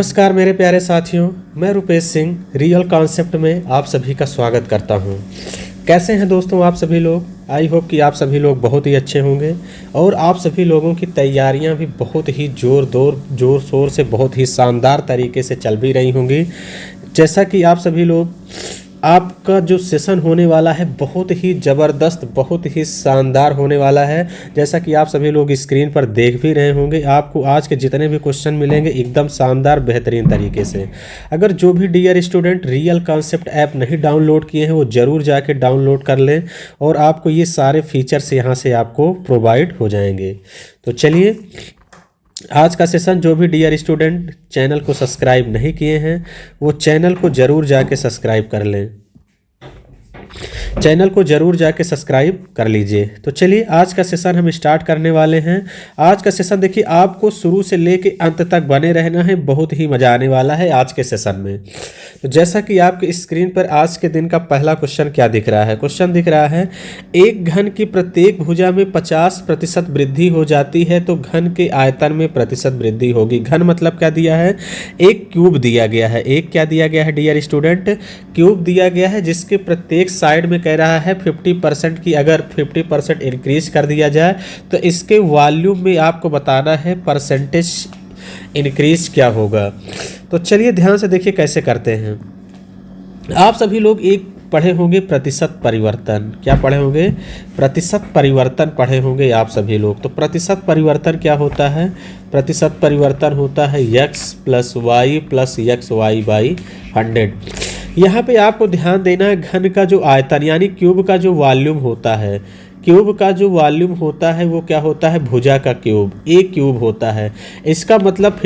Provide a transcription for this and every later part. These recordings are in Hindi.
नमस्कार मेरे प्यारे साथियों, मैं रुपेश सिंह रियल कॉन्सेप्ट में आप सभी का स्वागत करता हूं। कैसे हैं दोस्तों आप सभी लोग? आई होप कि आप सभी लोग बहुत ही अच्छे होंगे और आप सभी लोगों की तैयारियां भी बहुत ही जोर शोर से बहुत ही शानदार तरीके से चल भी रही होंगी। जैसा कि आप सभी लोग, आपका जो सेशन होने वाला है बहुत ही ज़बरदस्त, बहुत ही शानदार होने वाला है। जैसा कि आप सभी लोग स्क्रीन पर देख भी रहे होंगे, आपको आज के जितने भी क्वेश्चन मिलेंगे एकदम शानदार बेहतरीन तरीके से। अगर जो भी dear student real concept app नहीं डाउनलोड किए हैं वो ज़रूर जाके डाउनलोड कर लें और आपको ये सारे फीचर्स यहाँ से आपको प्रोवाइड हो जाएंगे। तो चलिए, आज का सेशन जो भी डियर स्टूडेंट चैनल को सब्सक्राइब नहीं किए हैं वो चैनल को ज़रूर जाके सब्सक्राइब कर लें, चैनल को ज़रूर जाके सब्सक्राइब कर लीजिए। तो चलिए, आज का सेशन हम स्टार्ट करने वाले हैं। आज का सेशन देखिए, आपको शुरू से लेके अंत तक बने रहना है, बहुत ही मज़ा आने वाला है आज के सेशन में। तो जैसा कि आपके स्क्रीन पर आज के दिन का पहला क्वेश्चन क्या दिख रहा है? क्वेश्चन दिख रहा है, एक घन की प्रत्येक भुजा में 50% वृद्धि हो जाती है तो घन के आयतन में प्रतिशत वृद्धि होगी। घन मतलब क्या दिया है? एक क्यूब दिया गया है। एक क्या दिया गया है डियर स्टूडेंट? क्यूब दिया गया है, जिसके प्रत्येक साइड में कह रहा है 50% की अगर 50% इंक्रीज कर दिया जाए तो इसके वॉल्यूम में आपको बताना है परसेंटेज इंक्रीज क्या होगा। तो चलिए ध्यान से देखिए कैसे करते हैं। आप सभी लोग एक पढ़े होंगे प्रतिशत परिवर्तन। क्या पढ़े होंगे? प्रतिशत परिवर्तन पढ़े होंगे आप सभी लोग। तो प्रतिशत परिवर्तन क्या होता है? प्रतिशत परिवर्तन होता है x + y + xy/100। यहाँ पे आपको ध्यान देना है, घन का जो आयतन यानी क्यूब का जो वॉल्यूम होता है, क्यूब का जो वॉल्यूम होता है वो क्या होता है? भुजा का क्यूब, एक क्यूब होता है। इसका मतलब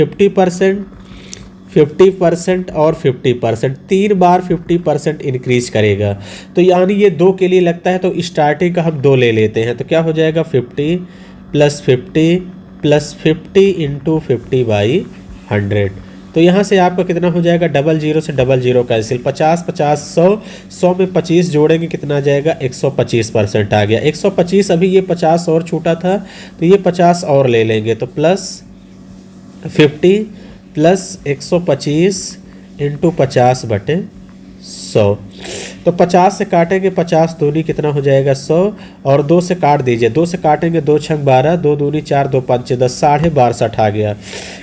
50% और 50%, 3 बार 50% इंक्रीज करेगा। तो यानी ये 2 के लिए लगता है तो स्टार्टिंग का हम 2 ले लेते हैं। तो क्या हो जाएगा? 50 + 50 + 50 × 50/100। तो यहाँ से आपका कितना हो जाएगा? 00 से 00 कैंसिल, 50 50 100, 100 में 25 जोड़ेंगे कितना आ जाएगा? 125% आ गया। 125, अभी ये 50 और छूटा था तो ये 50 और ले लेंगे। तो +50 + 125 × 50/100। तो 50 से काटेंगे, 50 दूनी कितना हो जाएगा? 100, और 2 से काट दीजिए, 2 से काटेंगे 2 × 12, 2 दूनी 4, 2 × 5 = 10, 62.5 आ गया।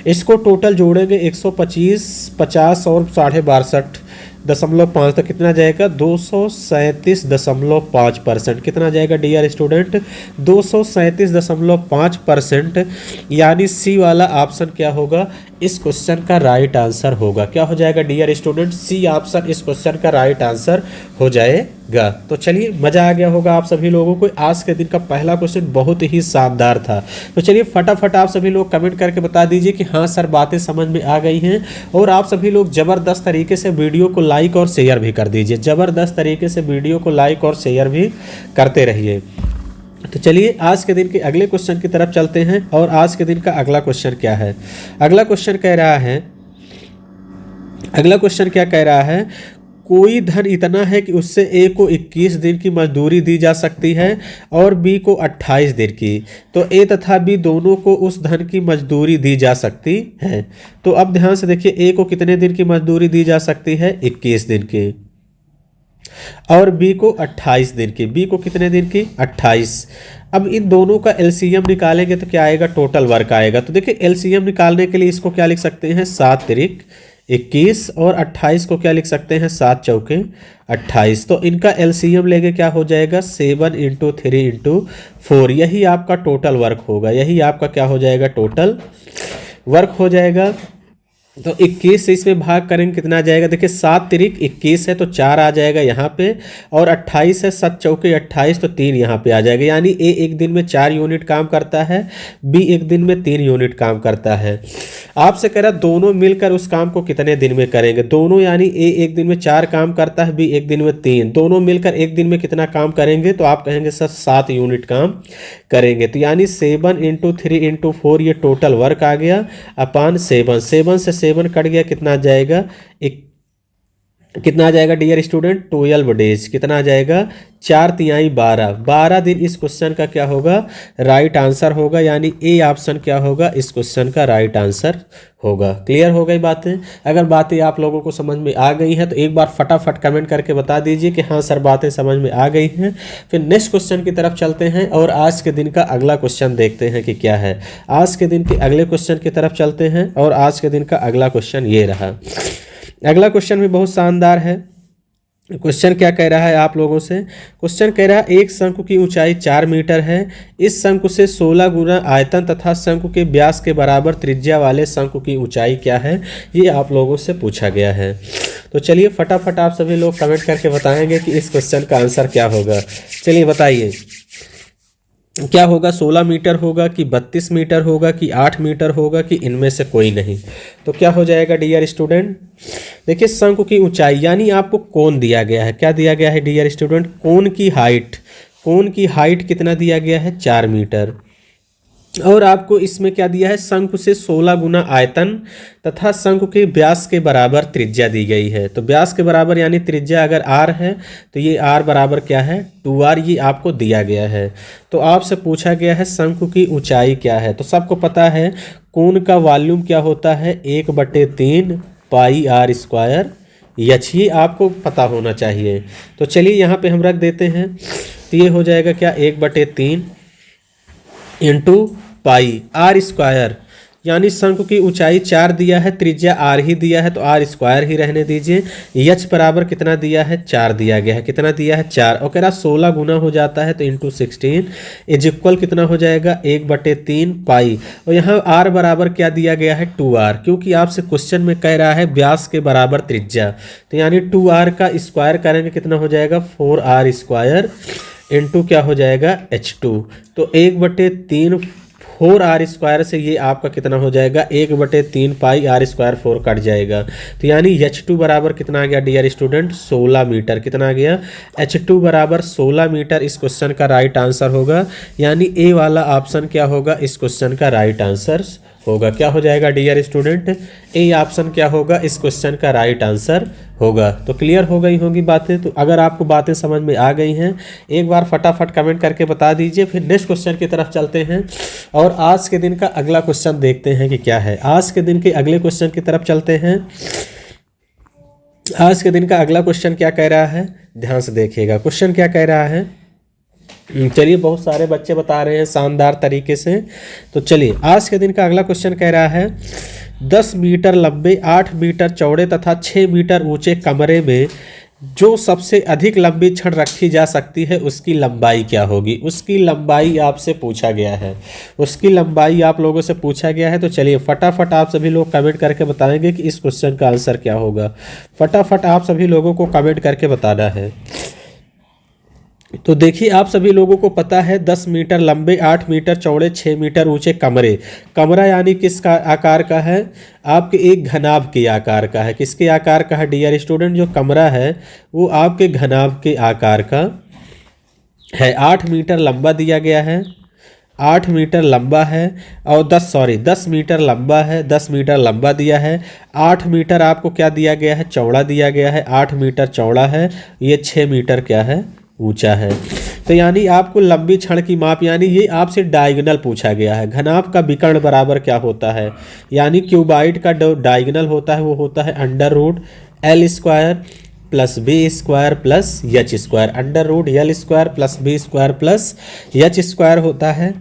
इसको टोटल जोड़ेंगे 125, 50 और 62.5, तो कितना जाएगा? 237.5%। कितना जाएगा डियर स्टूडेंट? 237.5%। यानी सी वाला ऑप्शन क्या होगा? इस क्वेश्चन का राइट आंसर होगा। क्या हो जाएगा डियर स्टूडेंट? सी ऑप्शन इस क्वेश्चन का राइट आंसर हो जाएगा। तो चलिए, मज़ा आ गया होगा आप सभी लोगों को। आज के दिन का पहला क्वेश्चन बहुत ही शानदार था। तो चलिए फटाफट आप सभी लोग कमेंट करके बता दीजिए कि हाँ सर, बातें समझ में आ गई हैं। और आप सभी लोग ज़बरदस्त तरीके से वीडियो को लाइक और शेयर भी कर दीजिए। ज़बरदस्त तरीके से वीडियो को लाइक और शेयर भी करते रहिए। तो चलिए आज के दिन के अगले क्वेश्चन की तरफ चलते हैं। और आज के दिन का अगला क्वेश्चन क्या है? अगला क्वेश्चन कह रहा है, अगला क्वेश्चन क्या कह रहा है? कोई धन इतना है कि उससे ए को 21 दिन की मजदूरी दी जा सकती है और बी को 28 दिन की। तो ए तथा बी दोनों को उस धन की मजदूरी दी जा सकती है। तो अब ध्यान से देखिए, ए को कितने दिन की मजदूरी दी जा सकती है? 21 दिन की। और बी को 28 दिन की। बी को कितने दिन की? 28। अब इन दोनों का एलसीएम निकालेंगे तो क्या आएगा? टोटल वर्क आएगा। तो देखिए, एलसीएम निकालने के लिए इसको क्या लिख सकते हैं? 7 तिरिक 21, और 28 को क्या लिख सकते हैं? 7 चौके 28। तो इनका एलसीएम लेके क्या हो जाएगा? 7 × 3 × 4। यही आपका टोटल वर्क होगा। यही आपका क्या हो जाएगा? टोटल वर्क हो जाएगा। तो 21 से इसमें भाग करेंगे, कितना आ जाएगा? देखिए, 7 तिरिक 21 है तो 4 आ जाएगा यहाँ पे, और 28 है, 7 चौके 28 तो 3 यहाँ पे आ जाएगा। यानी ए एक दिन में 4 यूनिट काम करता है, बी एक दिन में 3 यूनिट काम करता है। आपसे कह रहा दोनों मिलकर उस काम को कितने दिन में करेंगे? दोनों यानी ए एक दिन में 4 काम करता है, बी एक दिन में 3, दोनों मिलकर एक दिन में कितना काम करेंगे? तो आप कहेंगे सर 7 यूनिट काम करेंगे। तो यानी 7 × 3 × 4 ये टोटल वर्क आ गया, अपॉन 7। 7 से 7 कट गया, कितना आ जाएगा? कितना आ जाएगा डियर स्टूडेंट 12 डेज। कितना आ जाएगा 4×3 12 दिन इस क्वेश्चन का क्या होगा राइट आंसर होगा, यानी ए ऑप्शन क्या होगा इस क्वेश्चन का राइट आंसर होगा। क्लियर हो गई बातें? अगर बातें आप लोगों को समझ में आ गई हैं तो एक बार फटाफट कमेंट करके बता दीजिए कि हाँ सर बातें समझ में आ गई हैं। फिर नेक्स्ट क्वेश्चन की तरफ चलते हैं और आज के दिन का अगला क्वेश्चन देखते हैं कि क्या है। आज के दिन के अगले क्वेश्चन की तरफ चलते हैं और आज के दिन का अगला क्वेश्चन ये रहा। अगला क्वेश्चन भी बहुत शानदार है। क्वेश्चन क्या कह रहा है आप लोगों से? क्वेश्चन कह रहा है एक शंकु की ऊंचाई 4 मीटर है। इस शंकु से 16 गुना आयतन तथा शंकु के व्यास के बराबर त्रिज्या वाले शंकु की ऊंचाई क्या है, ये आप लोगों से पूछा गया है। तो चलिए फटाफट आप सभी लोग कमेंट करके बताएंगे कि इस क्वेश्चन का आंसर क्या होगा। चलिए बताइए क्या होगा, 16 मीटर होगा कि 32 मीटर होगा कि 8 मीटर होगा कि इनमें से कोई नहीं। तो क्या हो जाएगा डियर स्टूडेंट? देखिए शंकु की ऊंचाई यानी आपको कोण दिया गया है। क्या दिया गया है डियर स्टूडेंट? कोण की हाइट। कोण की हाइट कितना दिया गया है 4 मीटर। और आपको इसमें क्या दिया है शंकु से 16 गुना आयतन तथा शंकु के व्यास के बराबर त्रिज्या दी गई है। तो व्यास के बराबर यानी त्रिज्या अगर r है तो ये r बराबर क्या है 2r, ये आपको दिया गया है। तो आपसे पूछा गया है शंकु की ऊंचाई क्या है। तो सबको पता है कोण का वॉल्यूम क्या होता है 1/3 पाई r स्क्वायर एच, ये आपको पता होना चाहिए। तो चलिए यहाँ पे हम रख देते हैं। तो ये हो जाएगा क्या 1/3 इंटू पाई आर स्क्वायर, यानी शंकु की ऊंचाई 4 दिया है, त्रिज्या r ही दिया है तो r स्क्वायर ही रहने दीजिए। h बराबर कितना दिया है 4 दिया गया है। कितना दिया है 4, और कह रहा 16 गुना हो जाता है तो इंटू 16 इज इक्वल कितना हो जाएगा 1/3 पाई। और यहाँ r बराबर क्या दिया गया है 2r, क्योंकि आपसे क्वेश्चन में कह रहा है व्यास के बराबर त्रिज्या। तो यानी 2r का स्क्वायर करेंगे कितना हो जाएगा 4r स्क्वायर इंटू क्या हो जाएगा h2। तो 1/3 4r स्क्वायर से ये आपका कितना हो जाएगा 1/3 पाई r स्क्वायर 4 कट जाएगा। तो यानी h2 बराबर कितना आ गया डियर स्टूडेंट 16 मीटर। कितना आ गया h2 बराबर 16 मीटर इस क्वेश्चन का राइट आंसर होगा। यानी ए वाला ऑप्शन क्या होगा इस क्वेश्चन का राइट आंसर होगा। क्या हो जाएगा डियर स्टूडेंट? ए ऑप्शन क्या होगा इस क्वेश्चन का राइट आंसर होगा। तो क्लियर हो गई होंगी बातें। तो अगर आपको बातें समझ में आ गई हैं एक बार फटाफट कमेंट करके बता दीजिए। फिर नेक्स्ट क्वेश्चन की तरफ चलते हैं और आज के दिन का अगला क्वेश्चन देखते हैं कि क्या है। आज के दिन के अगले क्वेश्चन की तरफ चलते हैं। आज के दिन का अगला क्वेश्चन क्या कह रहा है, ध्यान से देखिएगा। क्वेश्चन क्या कह रहा है, चलिए बहुत सारे बच्चे बता रहे हैं शानदार तरीके से। तो चलिए आज के दिन का अगला क्वेश्चन कह रहा है 10 मीटर लंबे 8 मीटर चौड़े तथा 6 मीटर ऊंचे कमरे में जो सबसे अधिक लंबी छड़ रखी जा सकती है उसकी लंबाई क्या होगी। उसकी लंबाई आपसे पूछा गया है, उसकी लंबाई आप लोगों से पूछा गया है। तो चलिए फटाफट आप सभी लोग कमेंट करके बताएंगे कि इस क्वेश्चन का आंसर क्या होगा। फटाफट आप सभी लोगों को कमेंट करके बताना है। तो देखिए आप सभी लोगों को पता है 10 मीटर लंबे 8 मीटर चौड़े 6 मीटर ऊंचे कमरे। कमरा यानी किस आकार का है, आपके एक घनाभ के आकार का है। किसके आकार का है डियर स्टूडेंट? जो कमरा है वो आपके घनाभ के आकार का है। 8 मीटर लंबा दिया गया है, 8 मीटर लंबा है और 10 मीटर लंबा है, 10 मीटर लंबा दिया है। 8 मीटर आपको क्या दिया गया है चौड़ा दिया गया है, 8 मीटर चौड़ा है। ये 6 मीटर क्या है ऊंचा है। तो यानी आपको लंबी छड़ की माप, यानी ये आपसे डायगोनल पूछा गया है। घनाभ का विकर्ण बराबर क्या होता है, यानी क्यूबाइड का डायगोनल होता है वो होता है √L square plus b square plus h square. √L square plus b square plus h square होता है।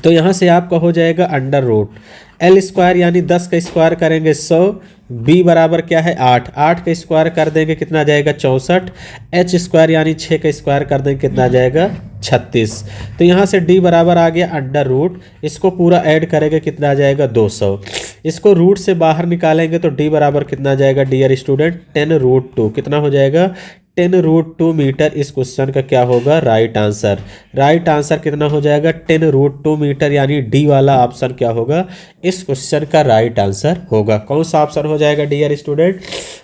तो यहाँ से आपका हो जाएगा √L स्क्वायर यानी 10 का स्क्वायर करेंगे 100, b बराबर क्या है 8, 8 का स्क्वायर कर देंगे कितना आ जाएगा 64, h स्क्वायर यानी 6 का स्क्वायर कर देंगे कितना आ जाएगा 36। तो यहाँ से d बराबर आ गया √, इसको पूरा ऐड करेंगे कितना आ जाएगा 200। इसको रूट से बाहर निकालेंगे तो d बराबर कितना आ जाएगा डियर स्टूडेंट 10√2। कितना हो जाएगा 10√2 मीटर इस क्वेश्चन का क्या होगा राइट आंसर। राइट आंसर कितना हो जाएगा 10√2 मीटर, यानी डी वाला ऑप्शन क्या होगा इस क्वेश्चन का राइट आंसर होगा। कौन सा ऑप्शन हो जाएगा डियर स्टूडेंट?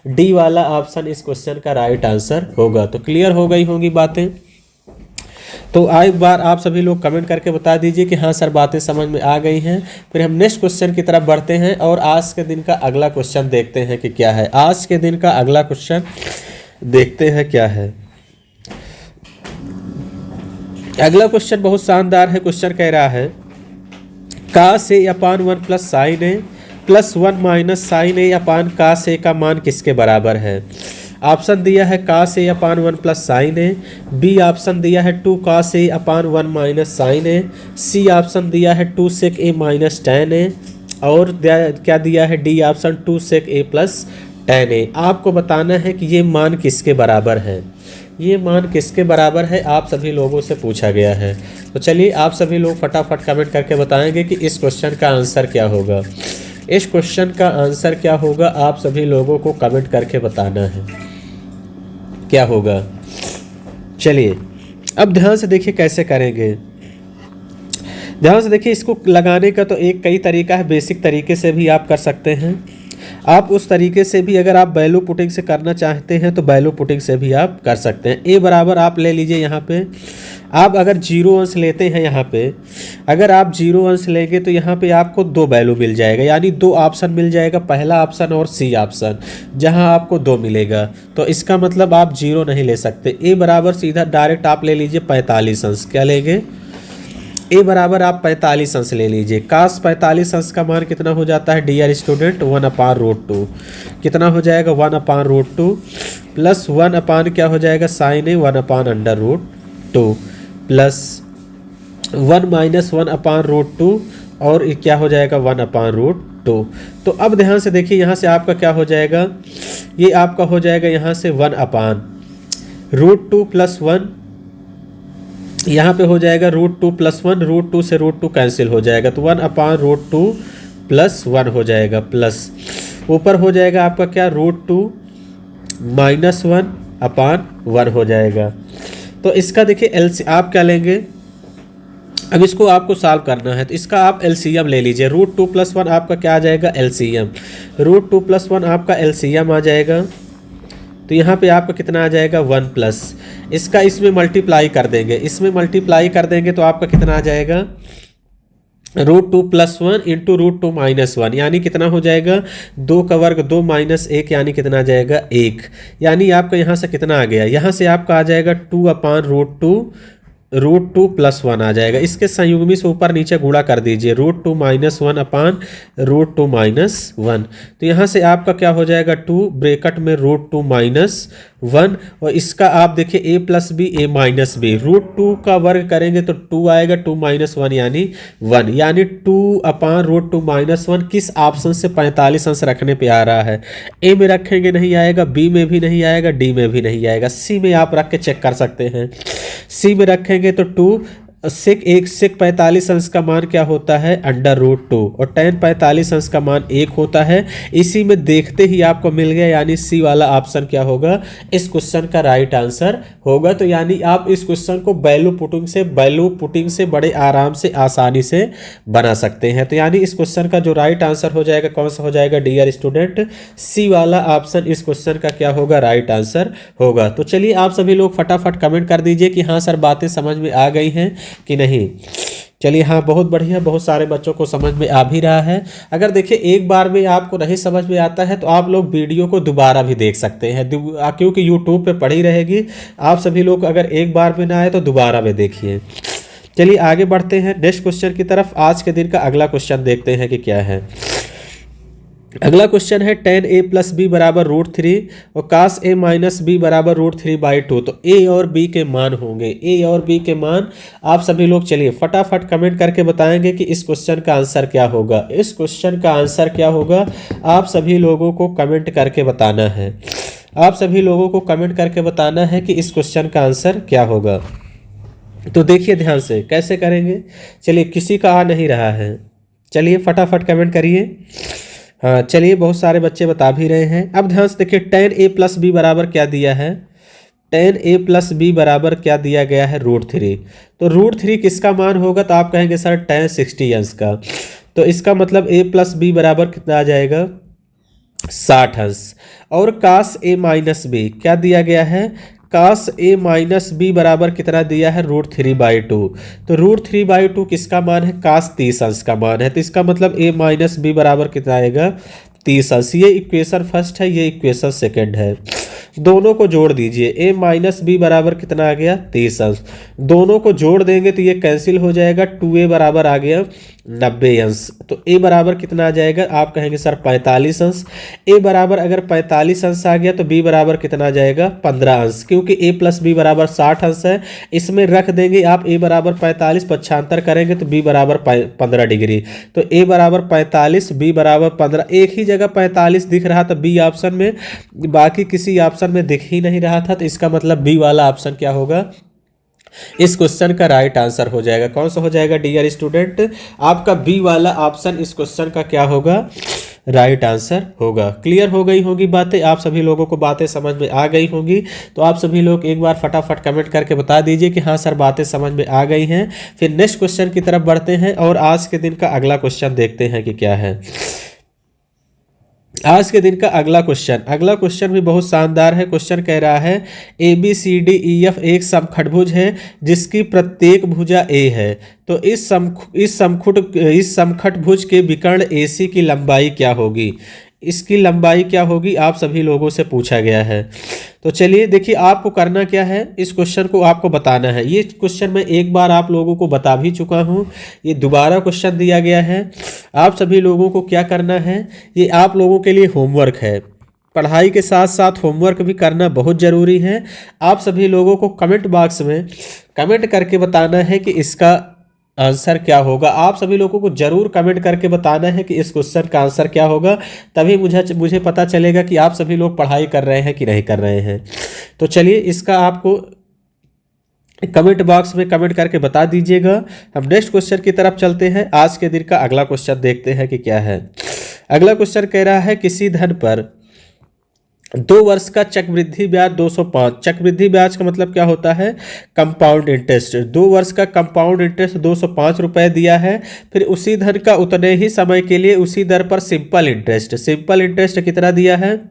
डी वाला ऑप्शन इस क्वेश्चन का राइट आंसर होगा। तो क्लियर हो गई होंगी बातें। तो एक बार आप सभी लोग कमेंट करके बता दीजिए कि हाँ सर बातें समझ में आ गई हैं। फिर हम नेक्स्ट क्वेश्चन की तरफ बढ़ते हैं और आज के दिन का अगला क्वेश्चन देखते हैं कि क्या है। आज के दिन का अगला क्वेश्चन देखते हैं क्या है। अगला क्वेश्चन बहुत शानदार है। क्वेश्चन कह रहा है cos a upon 1 plus sine a plus 1 minus sine a upon cos a का मान किसके बराबर है। ऑप्शन दिया है cos a upon 1 plus sine a, B option दिया है 2 cos a upon 1 minus sine a, C option दिया है 2 sec a minus tan a, और क्या दिया है D option 2 sec a plus tan a। आपको बताना है कि ये मान किसके बराबर है। ये मान किसके बराबर है आप सभी लोगों से पूछा गया है। तो चलिए आप सभी लोग फटाफट कमेंट करके बताएंगे कि इस क्वेश्चन का आंसर क्या होगा। इस क्वेश्चन का आंसर क्या होगा आप सभी लोगों को कमेंट करके बताना है क्या होगा। चलिए अब ध्यान से देखिए कैसे करेंगे। ध्यान से देखिए, इसको लगाने का तो एक कई तरीका है। बेसिक तरीके से भी आप कर सकते हैं। आप उस तरीके से भी अगर आप वैल्यू पुटिंग से करना चाहते हैं तो वैल्यू पुटिंग से भी आप कर सकते हैं। ए बराबर आप ले लीजिए। यहाँ पे आप अगर 0 अंश लेते हैं, यहाँ पे अगर आप 0 अंश लेंगे तो यहाँ पे आपको 2 वैल्यू मिल जाएगा, यानी 2 ऑप्शन मिल जाएगा, पहला ऑप्शन और सी ऑप्शन, जहाँ आपको 2 मिलेगा। तो इसका मतलब आप 0 नहीं ले सकते। ए बराबर सीधा डायरेक्ट आप ले लीजिए 45 अंश। क्या लेंगे? ए बराबर आप 45 अंश ले लीजिए। cos 45 अंश का मान कितना हो जाता है डियर स्टूडेंट? 1/√2। कितना हो जाएगा? 1/√2 प्लस 1 अपान क्या हो जाएगा? साइन ए 1/√2 प्लस 1 माइनस 1/√2 और क्या हो जाएगा? 1/√2। तो अब ध्यान से देखिए, यहाँ से आपका क्या हो जाएगा? ये आपका हो जाएगा यहाँ से 1/√2 प्लस 1, यहाँ पे हो जाएगा √2 प्लस 1, √2 से √2 कैंसिल हो जाएगा, तो 1/√2 प्लस 1 हो जाएगा, प्लस ऊपर हो जाएगा आपका क्या? √2 माइनस 1/1 हो जाएगा। तो इसका देखिए एलसी आप क्या लेंगे? अब इसको आपको सॉल्व करना है तो इसका आप एलसीएम ले लीजिए। √2 प्लस 1 आपका क्या आ जाएगा? एलसीएम। √2 प्लस 1 आपका एलसीएम आ जाएगा, तो यहाँ पे आपका कितना आ जाएगा? 1 प्लस इसका इसमें मल्टीप्लाई कर देंगे। इसमें मल्टीप्लाई कर देंगे तो आपका कितना आ जाएगा? √2 प्लस 1 इंटू √2 माइनस 1, यानी कितना हो जाएगा? 2 का वर्ग 2 माइनस 1, यानी कितना आ जाएगा? 1। यानी आपका यहाँ से कितना आ गया? यहाँ से आपका आ जाएगा 2/√2 प्लस 1 आ जाएगा। इसके संयुग्मी से ऊपर नीचे गुणा कर दीजिए। √2 माइनस 1/√2 माइनस 1, तो यहाँ से आपका क्या हो जाएगा? 2 ब्रैकेट में √2 माइनस 1, और इसका आप देखिए a plus b a minus b, √2 का वर्ग करेंगे तो 2 आएगा, 2 माइनस 1 यानी 1, यानी 2/√2 माइनस 1 किस ऑप्शन से 45 अंश रखने पे आ रहा है? ए में रखेंगे नहीं आएगा, बी में भी नहीं आएगा, डी में भी नहीं आएगा, सी में आप रख के चेक कर सकते हैं। सी में रखेंगे तो 2 सेक 45 अंश का मान क्या होता है? √2, और tan 45 अंश का मान 1 होता है। इसी में देखते ही आपको मिल गया, यानी सी वाला ऑप्शन क्या होगा? इस क्वेश्चन का राइट आंसर होगा। तो यानी आप इस क्वेश्चन को वैल्यू पुटिंग से बड़े आराम से आसानी से बना सकते हैं। तो यानी इस क्वेश्चन का जो राइट आंसर हो जाएगा कौन सा हो जाएगा डियर स्टूडेंट? सी वाला ऑप्शन इस क्वेश्चन का क्या होगा? राइट आंसर होगा। तो चलिए आप सभी लोग फटाफट कमेंट कर दीजिए कि हाँ सर बातें समझ में आ गई हैं कि नहीं। चलिए हाँ, बहुत बढ़िया, बहुत सारे बच्चों को समझ में आ भी रहा है। अगर देखिए एक बार में आपको नहीं समझ में आता है तो आप लोग वीडियो को दोबारा भी देख सकते हैं, क्योंकि यूट्यूब पे पड़ी रहेगी। आप सभी लोग अगर एक बार में ना आए तो दोबारा में देखिए। चलिए आगे बढ़ते हैं नेक्स्ट क्वेश्चन की तरफ। आज के दिन का अगला क्वेश्चन देखते हैं कि क्या है। अगला क्वेश्चन है tan a प्लस बी बराबर √3 और cos a माइनस बी बराबर √3/2। तो a और b के मान होंगे, a और b के मान आप सभी लोग चलिए फटाफट कमेंट करके बताएंगे कि इस क्वेश्चन का आंसर क्या होगा। इस क्वेश्चन का आंसर क्या होगा आप सभी लोगों को कमेंट करके बताना है। आप सभी लोगों को कमेंट करके बताना है कि इस क्वेश्चन का आंसर क्या होगा। तो देखिए ध्यान से कैसे करेंगे। चलिए किसी का आ नहीं रहा है, चलिए फटाफट कमेंट करिए। हाँ चलिए, बहुत सारे बच्चे बता भी रहे हैं। अब ध्यान से देखिए tan a प्लस बी बराबर क्या दिया है? tan a प्लस बी बराबर क्या दिया गया है? √3। तो √3 किसका मान होगा? तो आप कहेंगे सर tan 60 अंश का। तो इसका मतलब a प्लस बी बराबर कितना आ जाएगा? 60 अंश। और cos a माइनस बी क्या दिया गया है? काश ए माइनस बी बराबर कितना दिया है, √3/2। तो √3/2 किसका मान है, काश 30 अंश का मान है। तो इसका मतलब ए माइनस बी बराबर कितना आएगा, 30 अंश। ये इक्वेशन फर्स्ट है, ये इक्वेशन सेकंड है। दोनों को जोड़ दीजिए, ए माइनस बी बराबर कितना आ गया, 30 अंश। दोनों को जोड़ देंगे तो ये कैंसिल हो जाएगा, 2a बराबर आ गया 90 अंश। तो ए बराबर कितना आ जाएगा, आप कहेंगे सर 45 अंश। ए बराबर अगर 45 अंश आ गया तो बी बराबर कितना आ जाएगा, 15 अंश, क्योंकि ए प्लस बी बराबर 60 अंश है। इसमें रख देंगे आप ए बराबर 45, पक्षांतर करेंगे तो बी बराबर 15 डिग्री। तो ए बराबर 45, बी बराबर 15। एक ही जगह 45 दिख रहा था बी ऑप्शन में, बाकी किसी ऑप्शन में दिख ही नहीं रहा था। तो इसका मतलब बी वाला ऑप्शन क्या होगा, इस क्वेश्चन का राइट आंसर हो जाएगा। कौन सा हो जाएगा डियर स्टूडेंट, आपका बी वाला ऑप्शन इस क्वेश्चन का क्या होगा, राइट आंसर होगा। क्लियर हो गई होगी बातें, आप सभी लोगों को बातें समझ में आ गई होंगी। तो आप सभी लोग एक बार फटाफट कमेंट करके बता दीजिए कि हाँ सर बातें समझ में आ गई हैं। फिर नेक्स्ट क्वेश्चन की तरफ बढ़ते हैं और आज के दिन का अगला क्वेश्चन देखते हैं कि क्या है। आज के दिन का अगला क्वेश्चन भी बहुत शानदार है। क्वेश्चन कह रहा है ABCDEF एक समखटभुज है जिसकी प्रत्येक भुजा A है। तो इस समखटभुज के विकर्ण AC की लंबाई क्या होगी, इसकी लंबाई क्या होगी, आप सभी लोगों से पूछा गया है। तो चलिए देखिए, आपको करना क्या है, इस क्वेश्चन को आपको बताना है। ये क्वेश्चन मैं एक बार आप लोगों को बता भी चुका हूँ, ये दोबारा क्वेश्चन दिया गया है। आप सभी लोगों को क्या करना है, ये आप लोगों के लिए होमवर्क है। पढ़ाई के साथ साथ होमवर्क भी करना बहुत ज़रूरी है। आप सभी लोगों को कमेंट बॉक्स में कमेंट करके बताना है कि इसका आंसर क्या होगा। आप सभी लोगों को जरूर कमेंट करके बताना है कि इस क्वेश्चन का आंसर क्या होगा, तभी मुझे पता चलेगा कि आप सभी लोग पढ़ाई कर रहे हैं कि नहीं कर रहे हैं। तो चलिए इसका आपको कमेंट बॉक्स में कमेंट करके बता दीजिएगा। हम नेक्स्ट क्वेश्चन की तरफ चलते हैं। आज के दिन का अगला क्वेश्चन देखते हैं कि क्या है। अगला क्वेश्चन कह रहा है किसी धन पर 2 वर्ष का चक्रवृद्धि ब्याज 205। चक्रवृद्धि ब्याज का मतलब क्या होता है, कंपाउंड इंटरेस्ट। 2 वर्ष का कंपाउंड इंटरेस्ट 205 रुपये दिया है। फिर उसी धन का उतने ही समय के लिए उसी दर पर सिंपल इंटरेस्ट कितना दिया है,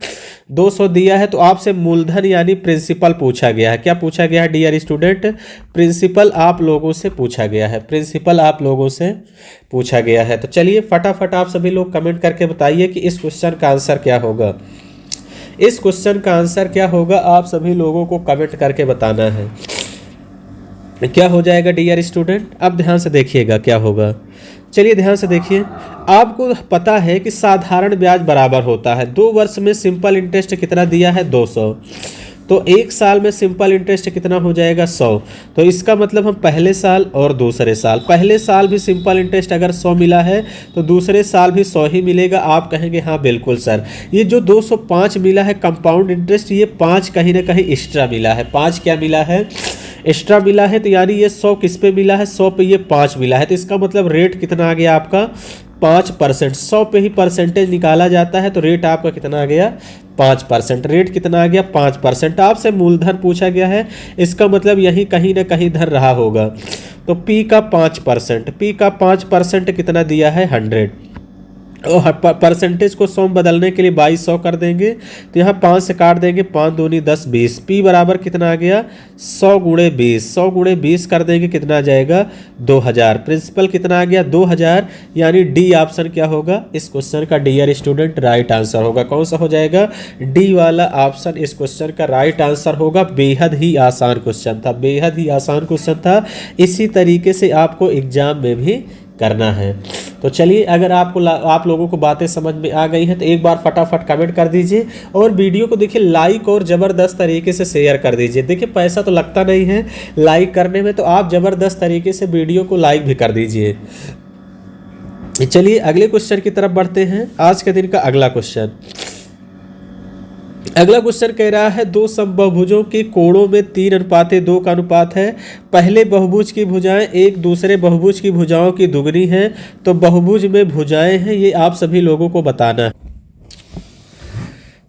200 दिया है। तो आपसे मूलधन यानी प्रिंसिपल पूछा गया है। क्या पूछा गया है डियर स्टूडेंट, प्रिंसिपल आप लोगों से पूछा गया है, प्रिंसिपल आप लोगों से पूछा गया है। तो चलिए फटाफट आप सभी लोग कमेंट करके बताइए कि इस क्वेश्चन का आंसर क्या होगा। इस क्वेश्चन का आंसर क्या होगा, आप सभी लोगों को कमेंट करके बताना है। क्या हो जाएगा डियर स्टूडेंट, अब ध्यान से देखिएगा क्या होगा। चलिए ध्यान से देखिए, आपको पता है कि साधारण ब्याज बराबर होता है 2 वर्ष में सिंपल इंटरेस्ट कितना दिया है, 200। तो 1 साल में सिंपल इंटरेस्ट कितना हो जाएगा, 100। तो इसका मतलब हम पहले साल और दूसरे साल, पहले साल भी सिंपल इंटरेस्ट अगर 100 मिला है तो दूसरे साल भी 100 ही मिलेगा। आप कहेंगे हाँ बिल्कुल सर। ये जो 205 मिला है कंपाउंड इंटरेस्ट, ये 5 कहीं ना कहीं एक्स्ट्रा मिला है। 5 क्या मिला है, एक्स्ट्रा मिला है। तो यानी ये 100 किस पे मिला है, 100 पे ये 5 मिला है। तो इसका मतलब रेट कितना आ गया आपका, 5%। 100 पे ही परसेंटेज निकाला जाता है, तो रेट आपका कितना आ गया, 5%। रेट कितना आ गया, 5%। आपसे मूलधन पूछा गया है, इसका मतलब यही कहीं ना कहीं धन रहा होगा। तो P का 5% कितना दिया है, 100। और परसेंटेज को 100 में बदलने के लिए 2200 कर देंगे। तो यहाँ 5 से काट देंगे, 5 दूनी 10, 20। P बराबर कितना आ गया, 100 गुणे 20। 100 गुणे 20 कर देंगे, कितना आ जाएगा, 2000। प्रिंसिपल कितना आ गया, 2000। यानी डी ऑप्शन क्या होगा इस क्वेश्चन का डियर स्टूडेंट, राइट आंसर होगा। कौन सा हो जाएगा, डी वाला ऑप्शन इस क्वेश्चन का राइट आंसर होगा। बेहद ही आसान क्वेश्चन था, बेहद ही आसान क्वेश्चन था। इसी तरीके से आपको एग्जाम में भी करना है। तो चलिए, अगर आप लोगों को बातें समझ में आ गई हैं तो एक बार फटाफट कमेंट कर दीजिए और वीडियो को देखिए लाइक और ज़बरदस्त तरीके से शेयर कर दीजिए। देखिए पैसा तो लगता नहीं है लाइक करने में, तो आप ज़बरदस्त तरीके से वीडियो को लाइक भी कर दीजिए। चलिए अगले क्वेश्चन की तरफ बढ़ते हैं। आज के दिन का अगला क्वेश्चन कह रहा है 2 समबाहुभुजों के कोणों में 3:2 का अनुपात है। पहले बहुभुज की भुजाएं एक दूसरे बहुभुज की भुजाओं की दुगनी हैं, तो बहुभुज में भुजाएं हैं, ये आप सभी लोगों को बताना है।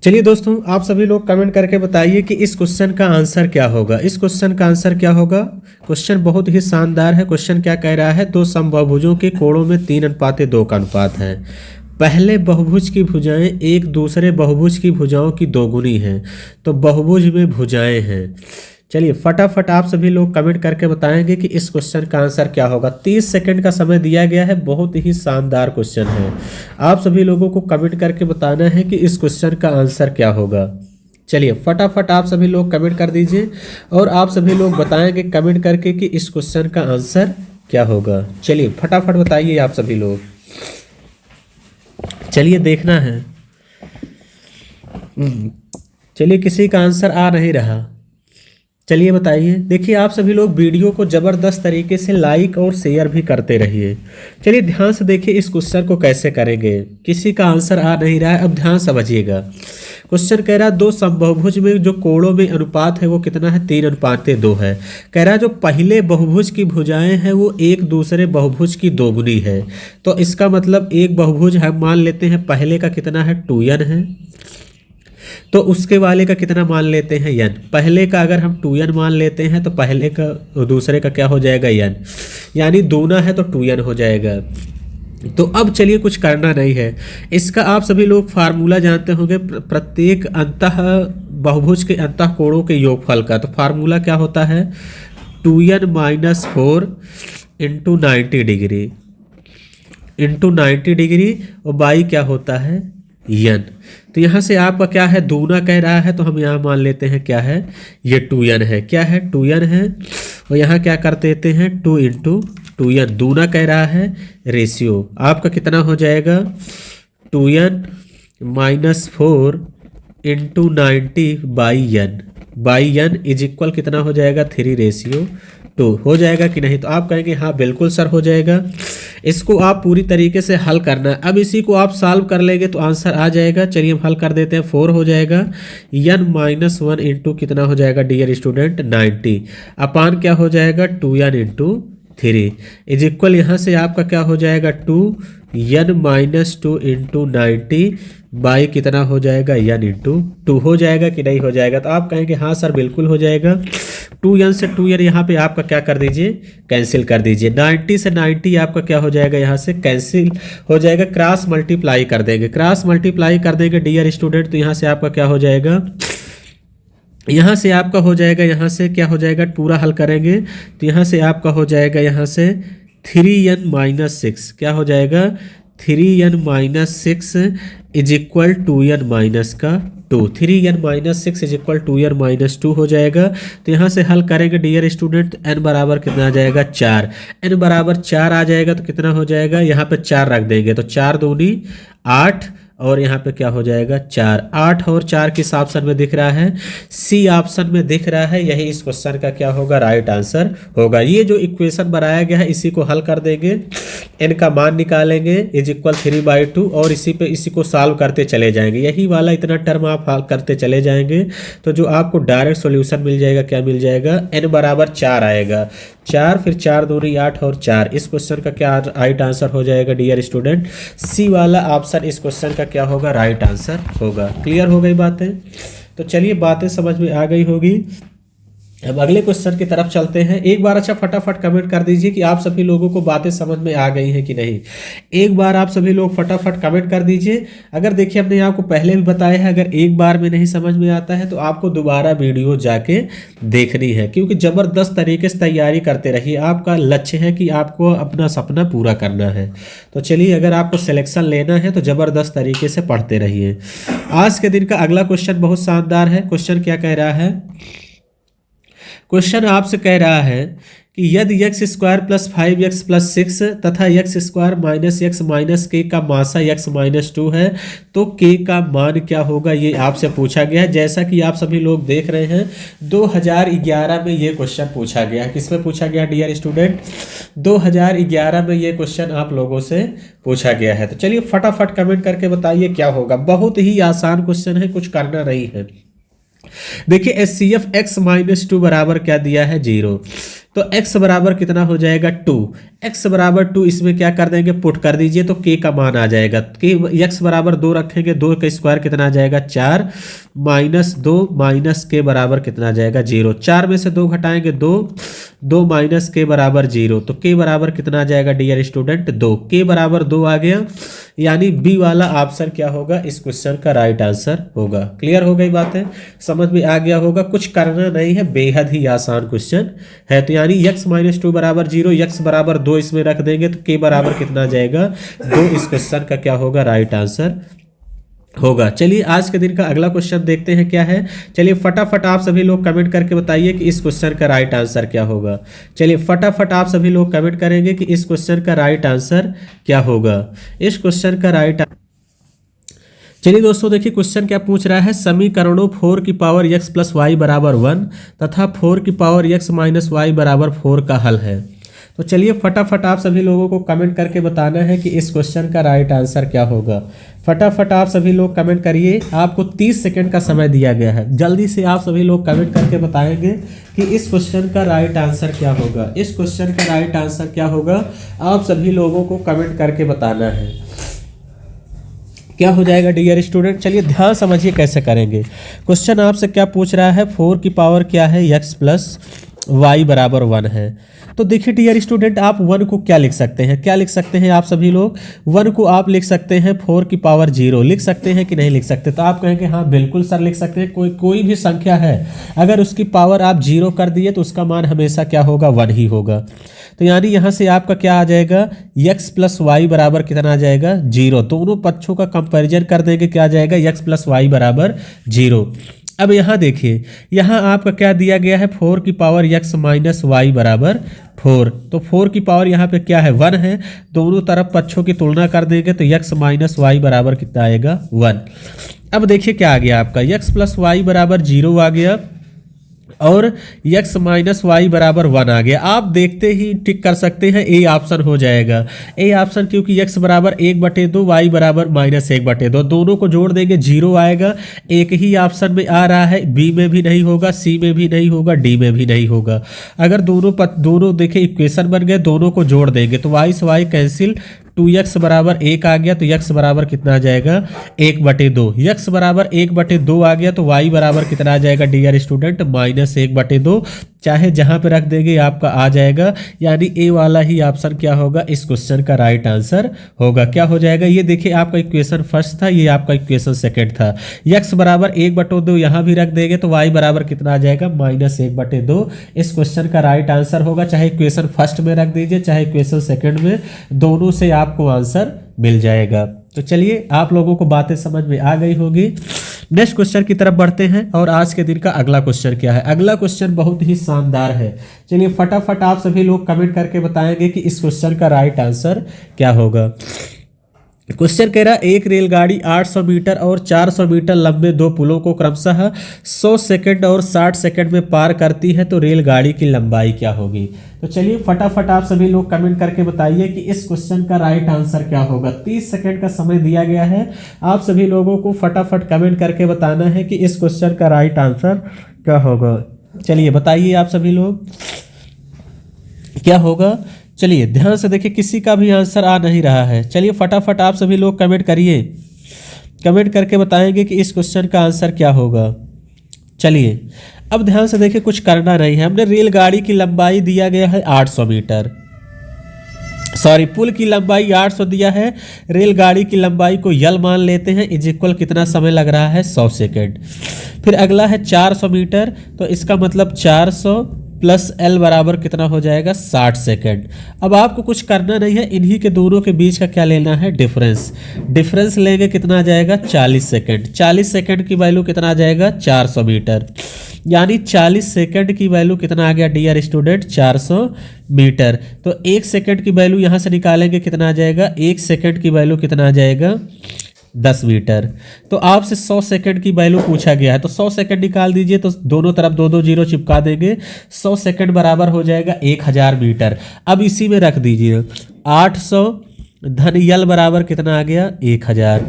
चलिए दोस्तों, आप सभी लोग कमेंट करके बताइए कि इस क्वेश्चन का आंसर क्या होगा। इस क्वेश्चन का आंसर क्या होगा, क्वेश्चन बहुत ही शानदार है। क्वेश्चन क्या कह रहा है, 2 समबाहुभुजों के कोणों में 3:2 का अनुपात है। पहले बहुभुज की भुजाएं एक दूसरे बहुभुज की भुजाओं की दोगुनी हैं, तो बहुभुज में भुजाएं हैं। चलिए फटाफट आप सभी लोग कमेंट करके बताएंगे कि इस क्वेश्चन का आंसर क्या होगा। 30 सेकंड का समय दिया गया है, बहुत ही शानदार क्वेश्चन है। आप सभी लोगों को कमेंट करके बताना है कि इस क्वेश्चन का आंसर क्या होगा। चलिए फटाफट आप सभी लोग कमेंट कर दीजिए और आप सभी लोग बताएंगे कमेंट करके कि इस क्वेश्चन का आंसर क्या होगा। चलिए फटाफट बताइए आप सभी लोग, चलिए देखना है। चलिए किसी का आंसर आ नहीं रहा, चलिए बताइए। देखिए आप सभी लोग वीडियो को ज़बरदस्त तरीके से लाइक और शेयर भी करते रहिए। चलिए ध्यान से देखिए इस क्वेश्चन को कैसे करेंगे। किसी का आंसर आ नहीं रहा है, अब ध्यान समझिएगा। क्वेश्चन कह रहा है दो समबाहुभुज में जो कोणों में अनुपात है वो कितना है, 3:2 है। कह रहा है जो पहले बहुभुज की भुजाएं हैं वो एक दूसरे बहुभुज की दोगुनी है। तो इसका मतलब एक बहुभुज हम मान लेते हैं पहले का कितना है, 2n है, तो उसके वाले का कितना मान लेते हैं, n। पहले का अगर हम 2n मान लेते हैं तो पहले का दूसरे का क्या हो जाएगा, n, यानी दूना है तो 2n हो जाएगा। तो अब चलिए कुछ करना नहीं है, इसका आप सभी लोग फार्मूला जानते होंगे प्रत्येक अंतः बहुभुज के अंतः कोणों के योगफल का। तो फार्मूला क्या होता है, 2n-4 into 90 degree into 90 degree और बाई क्या होता है, n। तो यहाँ से आपका क्या है, दूना कह रहा है तो हम यहाँ मान लेते हैं क्या है, ये 2n है। क्या है, 2n है। और यहाँ क्या कर देते हैं, 2 इंटू 2n, दूना कह रहा है। रेशियो आपका कितना हो जाएगा, 2n-4 into 90 by n is equal कितना हो जाएगा, 3:2 हो जाएगा कि नहीं। तो आप कहेंगे हाँ बिल्कुल सर हो जाएगा। इसको आप पूरी तरीके से हल करना है। अब इसी को आप सॉल्व कर लेंगे तो आंसर आ जाएगा। चलिए हम हल कर देते हैं। 4 हो जाएगा, n-1 इंटू कितना हो जाएगा डियर स्टूडेंट, 90 अपान क्या हो जाएगा, 2n इंटू 3 इज इक्वल यहाँ से आपका क्या हो जाएगा, 2n-2 इंटू 90 बाई कितना हो जाएगा, n इंटू 2 हो जाएगा कि नहीं हो जाएगा। तो आप कहेंगे हाँ सर बिल्कुल हो जाएगा। 2n से 2n यहाँ पे आपका क्या कर दीजिए, कैंसिल कर दीजिए। 90 से 90 आपका क्या हो जाएगा, यहाँ से कैंसिल हो जाएगा। क्रॉस मल्टीप्लाई कर देंगे, क्रॉस मल्टीप्लाई कर देंगे डियर स्टूडेंट। तो यहाँ से आपका क्या हो जाएगा, यहाँ से आपका हो जाएगा, यहाँ से क्या हो जाएगा, पूरा हल करेंगे तो यहाँ से आपका हो जाएगा, यहाँ से 3n-6 क्या हो जाएगा, 3n-6 is equal 2n-2 3n-6 is equal 2n-2 हो जाएगा। तो यहाँ से हल करेंगे डियर स्टूडेंट, n बराबर कितना आ जाएगा, 4। n बराबर 4 आ जाएगा तो कितना हो जाएगा, यहाँ पे 4 रख देंगे तो 4 दूनी 8 और यहाँ पे क्या हो जाएगा, 4। 8 और 4 किस ऑप्शन में दिख रहा है, सी ऑप्शन में दिख रहा है। यही इस क्वेश्चन का क्या होगा, राइट आंसर होगा। ये जो इक्वेशन बनाया गया है इसी को हल कर देंगे, n का मान निकालेंगे इज इक्वल 3/2 और इसी को सॉल्व करते चले जाएंगे। यही वाला इतना टर्म आप हल करते चले जाएंगे तो जो आपको डायरेक्ट सॉल्यूशन मिल जाएगा, क्या मिल जाएगा, n बराबर 4 आएगा। 4 फिर 4 दूनी 8 और 4 इस क्वेश्चन का क्या राइट आंसर हो जाएगा डियर स्टूडेंट, सी वाला ऑप्शन इस क्वेश्चन का क्या होगा, राइट आंसर होगा। क्लियर हो गई बातें। तो चलिए बातें समझ में आ गई होगी। अब अगले क्वेश्चन की तरफ चलते हैं। एक बार अच्छा फटाफट कमेंट कर दीजिए कि आप सभी लोगों को बातें समझ में आ गई हैं कि नहीं। एक बार आप सभी लोग फटाफट कमेंट कर दीजिए। अगर देखिए हमने आपको पहले भी बताया है, अगर एक बार में नहीं समझ में आता है तो आपको दोबारा वीडियो जाके देखनी है, क्योंकि ज़बरदस्त तरीके से तैयारी करते रहिए। आपका लक्ष्य है कि आपको अपना सपना पूरा करना है। तो चलिए अगर आपको सिलेक्शन लेना है तो ज़बरदस्त तरीके से पढ़ते रहिए। आज के दिन का अगला क्वेश्चन बहुत शानदार है। क्वेश्चन क्या कह रहा है, क्वेश्चन आपसे कह रहा है कि यदि x² + 5x + 6 तथा x² - x - k का मासा x - 2 है तो k का मान क्या होगा, ये आपसे पूछा गया है। जैसा कि आप सभी लोग देख रहे हैं 2011 में ये क्वेश्चन पूछा गया है। किसमें पूछा गया डियर स्टूडेंट, 2011 में ये क्वेश्चन आप लोगों से पूछा गया है। तो चलिए फटाफट कमेंट करके बताइए क्या होगा। बहुत ही आसान क्वेश्चन है, कुछ करना नहीं है। देखिए HCF x - 2 बराबर क्या दिया है, 0। तो x बराबर कितना हो जाएगा 2। x बराबर 2 इसमें क्या कर देंगे, पुट कर दीजिए तो k का मान आ जाएगा। x बराबर 2 रखेंगे, 2 का स्क्वायर कितना आ जाएगा 4 माइनस 2 माइनस k बराबर कितना आ जाएगा 0। 4 में से 2 घटाएंगे 2, 2 माइनस k बराबर 0। तो k बराबर कितना आ जाएगा डियर स्टूडेंट 2। k बराबर 2 आ गया, यानी बी वाला ऑप्शन क्या होगा, इस क्वेश्चन का राइट आंसर होगा। क्लियर हो गई बातें, समझ में आ गया होगा, कुछ करना नहीं है, बेहद ही आसान क्वेश्चन है। तो यानी x माइनस 2 बराबर 0, x बराबर 2 इसमें रख देंगे तो k बराबर कितना आ जाएगा 2। इस क्वेश्चन का क्या होगा, राइट आंसर होगा। चलिए आज के दिन का अगला क्वेश्चन देखते हैं क्या है। चलिए फटाफट आप सभी लोग कमेंट करके बताइए कि इस क्वेश्चन का राइट आंसर क्या होगा। चलिए फटाफट आप सभी लोग कमेंट करेंगे कि इस क्वेश्चन का राइट आंसर क्या होगा। इस क्वेश्चन का राइट, चलिए दोस्तों देखिए क्वेश्चन क्या पूछ रहा है, समीकरणों 4 की पावर x प्लस वाई बराबर 1 तथा 4 की पावर x माइनस वाई बराबर 4 का हल है। तो चलिए फटाफट आप सभी लोगों को कमेंट करके बताना है कि इस क्वेश्चन का राइट आंसर क्या होगा। फटाफट आप सभी लोग कमेंट करिए, आपको 30 सेकंड का समय दिया गया है। जल्दी से आप सभी लोग कमेंट करके बताएंगे कि इस क्वेश्चन का राइट आंसर क्या होगा। इस क्वेश्चन का राइट आंसर क्या होगा, आप सभी लोगों को कमेंट करके बताना है। क्या हो जाएगा डियर स्टूडेंट, चलिए ध्यान समझिए कैसे करेंगे। क्वेश्चन आपसे क्या पूछ रहा है, 4 की पावर क्या है x प्लस वाई बराबर 1 है। तो देखिए डियर स्टूडेंट, आप 1 को क्या लिख सकते हैं, क्या लिख सकते हैं आप सभी लोग, 1 को आप लिख सकते हैं 4 की पावर 0 लिख सकते हैं कि नहीं लिख सकते। तो आप कहेंगे हाँ बिल्कुल सर लिख सकते हैं। कोई भी संख्या है अगर उसकी पावर आप 0 कर दिए तो उसका मान हमेशा क्या होगा, 1 ही होगा। तो यानी यहाँ से आपका क्या आ जाएगा, x प्लस वाई बराबर कितना आ जाएगा 0। दोनों पक्षों का कंपैरिजन कर देंगे, क्या आ जाएगा x प्लस वाई बराबर 0। अब यहाँ देखिए, यहाँ आपका क्या दिया गया है, 4 की पावर x माइनस वाई बराबर 4। तो 4 की पावर यहाँ पे क्या है 1 है, दोनों तरफ पक्षों की तुलना कर देंगे तो x माइनस वाई बराबर कितना आएगा 1। अब देखिए क्या आ गया आपका, x प्लस वाई बराबर 0 आ गया और x माइनस वाई बराबर 1 आ गया। आप देखते ही टिक कर सकते हैं, ए ऑप्शन हो जाएगा। ए ऑप्शन क्योंकि x बराबर 1/2 वाई बराबर माइनस 1/2, दोनों को जोड़ देंगे 0 आएगा। एक ही ऑप्शन में आ रहा है, बी में भी नहीं होगा, सी में भी नहीं होगा, डी में भी नहीं होगा। अगर दोनों देखें इक्वेशन बन गए, दोनों को जोड़ देंगे तो वाई से वाई कैंसिल, 2x बराबर 1 आ गया तो x बराबर कितना आ जाएगा 1/2। x बराबर 1/2 आ गया तो y बराबर कितना आ जाएगा डियर स्टूडेंट माइनस 1/2। चाहे जहां पे रख देंगे आपका आ जाएगा, यानी ए वाला ही ऑप्शन क्या होगा, इस क्वेश्चन का राइट आंसर होगा। क्या हो जाएगा, ये देखिए आपका इक्वेशन फर्स्ट था, ये आपका इक्वेशन सेकंड था। x बराबर 1/2 यहाँ भी रख देंगे तो y बराबर कितना आ जाएगा माइनस 1/2। इस क्वेश्चन का राइट आंसर होगा। चाहे इक्वेशन फर्स्ट में रख दीजिए, चाहे इक्वेशन सेकंड में, दोनों से आपको आंसर मिल जाएगा। तो चलिए आप लोगों को बातें समझ में आ गई होगी। नेक्स्ट क्वेश्चन की तरफ बढ़ते हैं और आज के दिन का अगला क्वेश्चन क्या है। अगला क्वेश्चन बहुत ही शानदार है। चलिए फटाफट आप सभी लोग कमेंट करके बताएंगे कि इस क्वेश्चन का राइट आंसर क्या होगा। क्वेश्चन कह रहा है, एक रेलगाड़ी 800 मीटर और 400 मीटर लंबे 2 पुलों को क्रमशः 100 सेकंड और 60 सेकंड में पार करती है, तो रेलगाड़ी की लंबाई क्या होगी। तो चलिए फटाफट आप सभी लोग कमेंट करके बताइए कि इस क्वेश्चन का राइट आंसर क्या होगा। 30 सेकंड का समय दिया गया है, आप सभी लोगों को फटाफट कमेंट करके बताना है कि इस क्वेश्चन का राइट आंसर क्या होगा। चलिए बताइए आप सभी लोग क्या होगा। चलिए ध्यान से देखिए, किसी का भी आंसर आ नहीं रहा है। चलिए फटाफट आप सभी लोग कमेंट करिए, कमेंट करके बताएंगे कि इस क्वेश्चन का आंसर क्या होगा। चलिए अब ध्यान से देखिए, कुछ करना नहीं है। हमने रेलगाड़ी की लंबाई दिया गया है 800 मीटर, सॉरी पुल की लंबाई 800 दिया है, रेलगाड़ी की लंबाई को यल मान लेते हैं, इज इक्वल कितना समय लग रहा है 100 सेकेंड। फिर अगला है 400 मीटर, तो इसका मतलब 400 प्लस एल बराबर कितना हो जाएगा 60 सेकेंड। अब आपको कुछ करना नहीं है, इन्हीं के दोनों के बीच का क्या लेना है डिफरेंस। डिफरेंस लेंगे कितना आ जाएगा 40 सेकेंड। 40 सेकेंड की वैल्यू कितना आ जाएगा 400 मीटर, यानी 40 सेकेंड की वैल्यू कितना आ गया डियर स्टूडेंट 400 मीटर। तो 1 सेकेंड की वैल्यू यहाँ से निकालेंगे कितना आ जाएगा, 1 सेकेंड की वैल्यू कितना आ जाएगा 10 मीटर। तो आपसे 100 सेकंड की वैल्यू पूछा गया है, तो 100 सेकंड निकाल दीजिए, तो दोनों तरफ 2-2 जीरो चिपका देंगे। 100 सेकंड बराबर हो जाएगा 1000 मीटर। अब इसी में रख दीजिए 800 धन यल बराबर कितना आ गया 1000,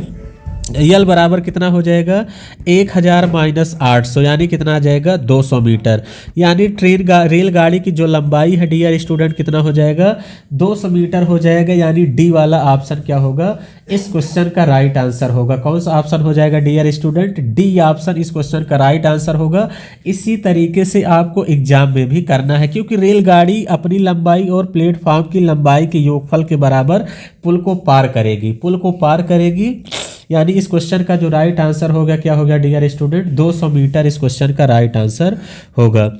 यल बराबर कितना हो जाएगा 1000 माइनस 800 यानी कितना आ जाएगा 200 मीटर। यानी रेलगाड़ी की जो लंबाई है डियर स्टूडेंट कितना हो जाएगा 200 मीटर हो जाएगा। यानी डी वाला ऑप्शन क्या होगा इस क्वेश्चन का राइट आंसर होगा। कौन सा ऑप्शन हो जाएगा डियर स्टूडेंट डी ऑप्शन इस क्वेश्चन का राइट आंसर होगा। इसी तरीके से आपको एग्जाम में भी करना है क्योंकि रेलगाड़ी अपनी लंबाई और प्लेटफॉर्म की लंबाई के योगफल के बराबर पुल को पार करेगी। यानी इस क्वेश्चन का जो राइट आंसर होगा क्या होगा डियर स्टूडेंट 200 मीटर इस क्वेश्चन का राइट आंसर होगा।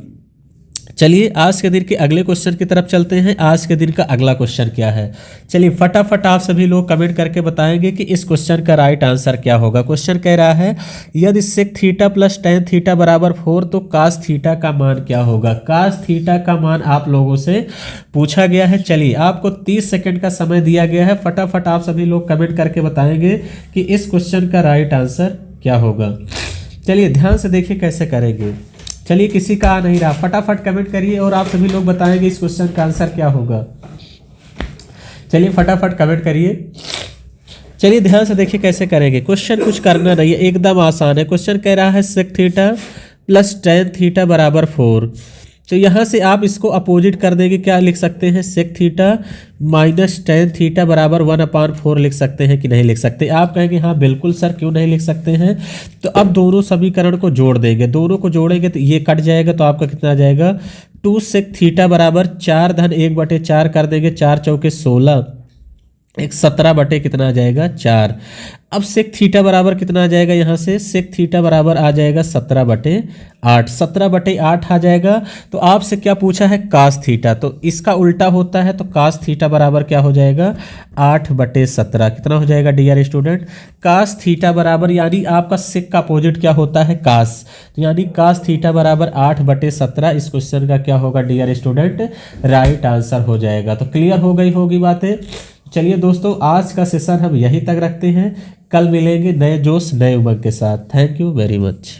चलिए आज के दिन के अगले क्वेश्चन की तरफ चलते हैं। आज के दिन का अगला क्वेश्चन क्या है, चलिए फटाफट आप सभी लोग कमेंट करके बताएंगे कि इस क्वेश्चन का राइट आंसर क्या होगा। क्वेश्चन कह रहा है यदि sec theta plus tan theta बराबर 4 तो कास थीटा का मान क्या होगा। कास थीटा का मान आप लोगों से पूछा गया है। चलिए आपको 30 सेकेंड का समय दिया गया है, फटाफट आप सभी लोग कमेंट करके बताएंगे कि इस क्वेश्चन का राइट आंसर क्या होगा। चलिए ध्यान से देखिए कैसे करेंगे। चलिए किसी का आ नहीं रहा, फटाफट कमेंट करिए और आप सभी लोग बताएंगे इस क्वेश्चन का आंसर क्या होगा। चलिए फटाफट कमेंट करिए। चलिए ध्यान से देखिए कैसे करेंगे। क्वेश्चन कुछ करना नहीं है, एकदम आसान है। क्वेश्चन कह रहा है sec theta plus tan theta बराबर 4। तो यहाँ से आप इसको अपोजिट कर देंगे, क्या लिख सकते हैं sec theta minus tan theta बराबर 1/4 लिख सकते हैं कि नहीं लिख सकते। आप कहेंगे हाँ बिल्कुल सर क्यों नहीं लिख सकते हैं। तो अब दोनों समीकरण को जोड़ देंगे, दोनों को जोड़ेंगे तो ये कट जाएगा तो आपका कितना आ जाएगा 2 सेक थीटा बराबर 4 धन 1/4 कर देंगे, 4 चौके 16 एक 17 बटे कितना आ जाएगा 4। अब सेक थीटा बराबर कितना आ जाएगा, यहाँ से सेक थीटा बराबर आ जाएगा 17/8, 17/8 आ जाएगा। तो आपसे क्या पूछा है कास थीटा, तो इसका उल्टा होता है तो कास थीटा बराबर क्या हो जाएगा 8/17 कितना हो जाएगा डियर स्टूडेंट कास थीटा बराबर, यानी आपका सेक का अपोजिट क्या होता है कास, तो यानी कास थीटा बराबर 8/17 इस क्वेश्चन का क्या होगा डियर स्टूडेंट राइट आंसर हो जाएगा। तो क्लियर हो गई होगी बातें। चलिए दोस्तों आज का सेशन हम यहीं तक रखते हैं, कल मिलेंगे नए जोश नए उमंग के साथ। Thank you very much.